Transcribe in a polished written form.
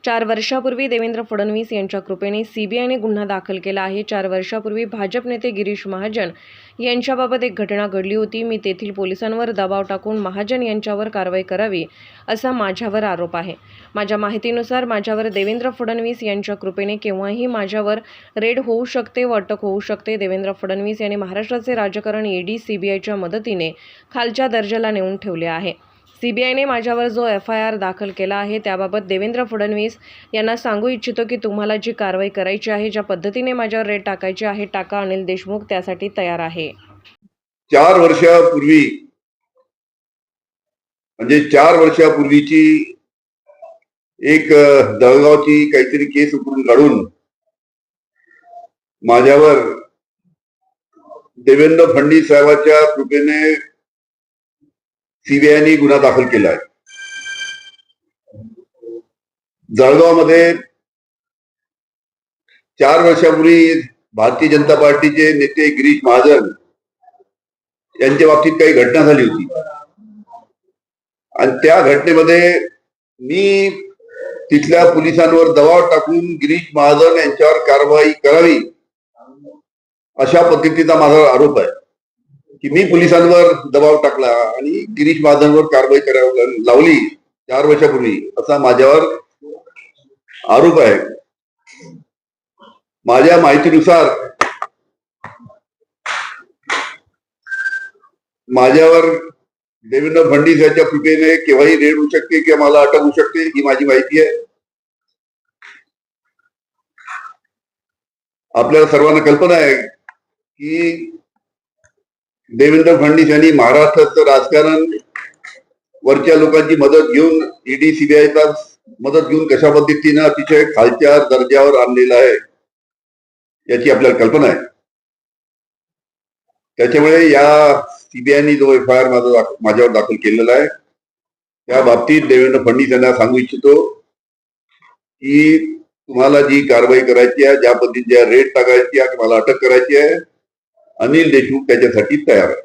4 वर्षापूर्वी देवेंद्र फडणवीस यांच्या कृपेने सीबीआयने गुन्हा दाखल केला आहे. 4 वर्षापूर्वी भाजप नेते गिरीश महाजन यांच्याबाबत एक घटना घडली होती. मी तेथील पोलिसांवर दबाव टाकून महाजन यांच्यावर कारवाई करावी असा माझ्यावर आरोप आहे. माझ्या माहितीनुसार माझ्यावर देवेंद्र फडणवीस यांच्या कृपेने केव्हाही माझ्यावर रेड होऊ शकते व अटक होऊ शकते. देवेंद्र फडणवीस यांनी महाराष्ट्राचे राजकारण ईडी सीबीआयच्या मदतीने खालच्या दर्जाला नेऊन ठेवले आहे. सीबीआयने माझ्यावर जो FIR दाखल केला आहे त्याबाबत देवेंद्र फडणवीस यांना सांगू इच्छितो की तुम्हाला जी कारवाई करायची आहे, ज्या पद्धतीने माझ्यावर रेड टाकायची आहे टाका. अनिल देशमुख त्यासाठी तयार आहे. 4 वर्षापूर्वी म्हणजे 4 वर्षापूर्वीची एक दळगावची काहीतरी केस उकरून काढून माझ्यावर देवेंद्र फडणवीस साहेबांच्या कृपेने सीबीआयने गुन्हा दाखल केला आहे. जळगावमध्ये 4 वर्षापूर्वी भारतीय जनता पार्टीचे नेते गिरीश महाजन यांच्या बाबतीत काही घटना झाली होती आणि त्या घटनेमध्ये मी तिथल्या पोलिसांवर दबाव टाकून गिरीश महाजन यांच्यावर कारवाई करावी अशा पद्धतीचा माझा आरोप आहे की मी पोलिसांवर दबाव टाकला आणि गिरीश महाजनवर कारवाई करायला लावली 4 वर्षापूर्वी असा माझ्यावर आरोप आहे. माझ्या माहितीनुसार माझ्यावर देवेंद्र फडणवीस यांच्या कृपेने केव्हाही रेड होऊ शकते किंवा मला अटक होऊ शकते ही माझी माहिती आहे. आपल्याला सर्वांना कल्पना आहे की देवेंद्र फडणवीस यांनी महाराष्ट्राचं राजकारण वरच्या लोकांची मदत घेऊन ईडी सीबीआयचा मदत घेऊन कशा पद्धतीनं अतिशय खालच्या दर्जावर आणलेला आहे याची आपल्याला कल्पना आहे. त्याच्यामुळे या सीबीआयने जो FIR माझ्यावर दाखल केलेला आहे त्या बाबतीत देवेंद्र फडणवीस यांना सांगू इच्छितो की तुम्हाला जी कारवाई करायची आहे, ज्या पद्धतीच्या रेड टाकायची आहे, मला अटक करायची आहे, अनिल देशमुख त्याच्यासाठी तयार आहे.